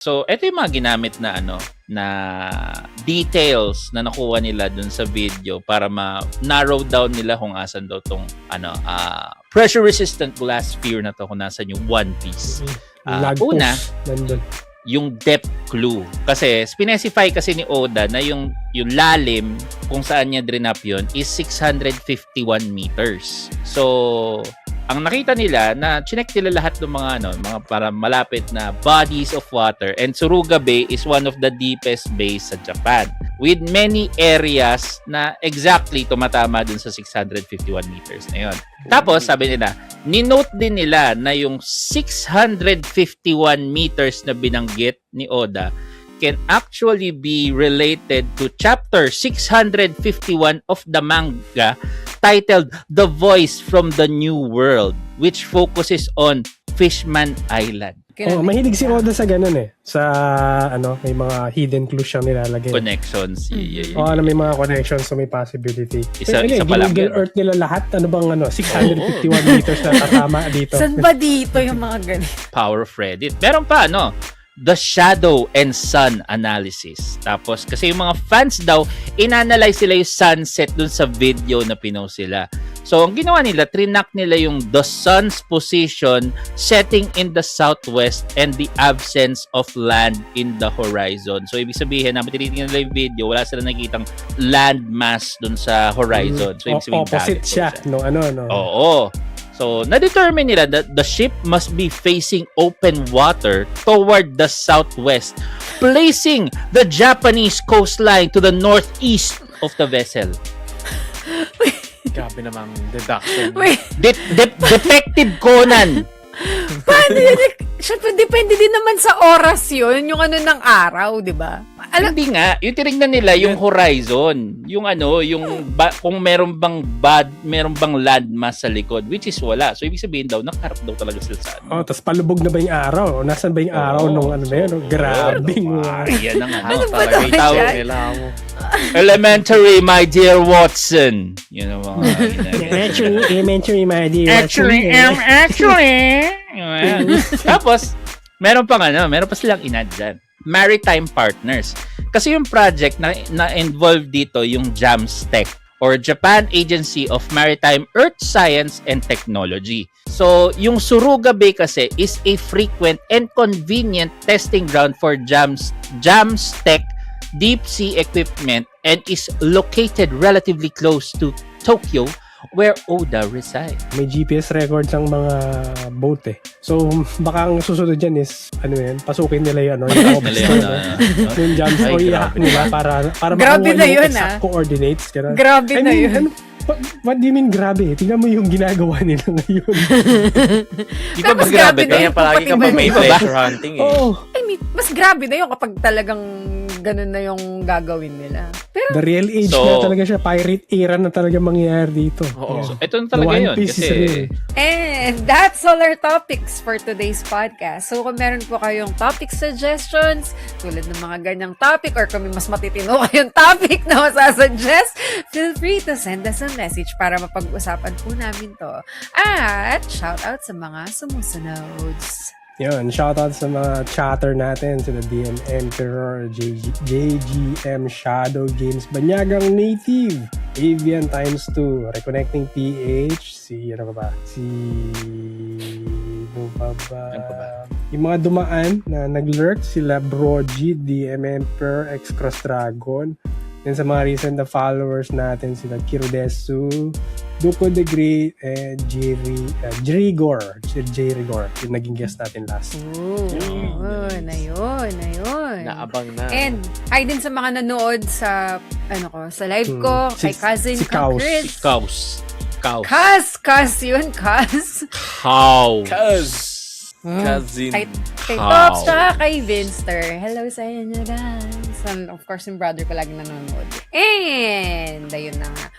So, ito yung mga ginamit na na details na nakuha nila dun sa video para ma-narrow down nila kung asan daw tong pressure resistant glass sphere na to, kung nasan yung One Piece. Una, nandun. yung depth clue. Kasi specify kasi ni Oda na yung lalim kung saan niya drinap yun is 651 meters. So, ang nakita nila na chinek nila lahat ng mga para malapit na bodies of water, and Suruga Bay is one of the deepest bays sa Japan with many areas na exactly tumatama dun sa 651 meters na yun. Tapos sabi nila, ni-note din nila na yung 651 meters na binanggit ni Oda can actually be related to chapter 651 of the manga titled The Voice from the New World, which focuses on Fishman Island. Mahilig si Oda sa ganun sa may mga hidden clues siyang nilalagay. Connections. May mga connections, so may possibility. Isa pa lang. Google Earth nila lahat, 651 meters na tatama dito. Saan ba dito yung mga ganun? Power of Reddit. Meron pa the shadow and sun analysis. Tapos, kasi yung mga fans daw, inanalyze sila yung sunset dun sa video na pinost sila. So, ang ginawa nila, trinak nila yung the sun's position setting in the southwest and the absence of land in the horizon. So, ibig sabihin, naman tinitingnan nila yung video, wala sila nakikitang land mass dun sa horizon. So, ibig sabihin, opposite siya. Oo. So, na-determine nila that the ship must be facing open water toward the southwest, placing the Japanese coastline to the northeast of the vessel. Grabe namang deduction. Detective Conan! Paano yun? Siyempre, depende din naman sa oras yun, yung ng araw, di ba? Hindi nga, yung tinignan nila yung horizon, yung kung meron bang landmass sa likod, which is wala. So, ibig sabihin daw, nakaharap daw talaga sila sa tapos palubog na ba yung araw? Nasaan ba yung araw nung na yun? Grabe. Yan ang talaga yung tawag nila mo. Elementary, my dear Watson. Yun ang mga Elementary, my dear Watson. Actually. Tapos, meron pa silang inad dyan. Maritime partners. Kasi yung project na involved dito yung JAMSTEC or Japan Agency of Maritime Earth Science and Technology. So, yung Suruga Bay kasi is a frequent and convenient testing ground for JAMSTEC deep sea equipment and is located relatively close to Tokyo, where Oda resides. May GPS records ang mga boat So, baka ang susunod dyan is, pasukin nila yung yung jumps o i-hack nila para grabe na yun, exact coordinates. Grabe na yun. What do you mean grabe? Tingnan mo yung ginagawa nila ngayon. Di ba mas grabe? Kaya palagi ka pa may treasure hunting Mas grabe na yun kapag talagang ganun na yung gagawin nila. Pero, the real age na talaga siya. Pirate era na talaga mangyayari dito. So, ito na talaga yun. And that's all our topics for today's podcast. So, kung meron po kayong topic suggestions, tulad ng mga ganyang topic, or kung may mas matitino kayong topic na masasuggest, feel free to send us a message para mapag-usapan po namin to. At shoutout sa mga sumusunods. Yun, shoutout sa mga chatter natin, sila DM Emperor, JGM, Shadow Games, Banyagang Native, Avian Times 2, Reconnecting PH, yung mga dumaan na nag-lurk, sila Brogy, DM Emperor, X-Cross Dragon, then sa mga recent na followers natin, sila Kirodesu, Duko the Great, and Jirigor. Yung naging guest natin last. Ayun. Naabang na. And hi din sa mga nanood sa sa live ko, kay cousin ko, Chris. Kaz yun. Cousin. Kay Tops, tsaka kay Vinster. Hello sa inyo, guys. And of course, yung brother ko lagi nanonood. And, ayun na nga.